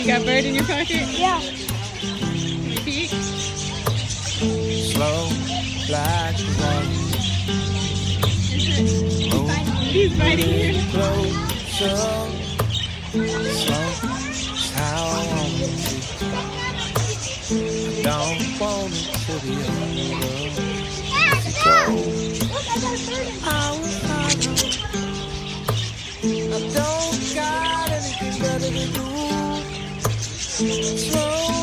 You got a bird in your pocket? Yeah. Peek. Slow, like the water. He's biting you. Closer, slow, how I want it to. I don't want it to be over. I don't got anything better to do. Slow.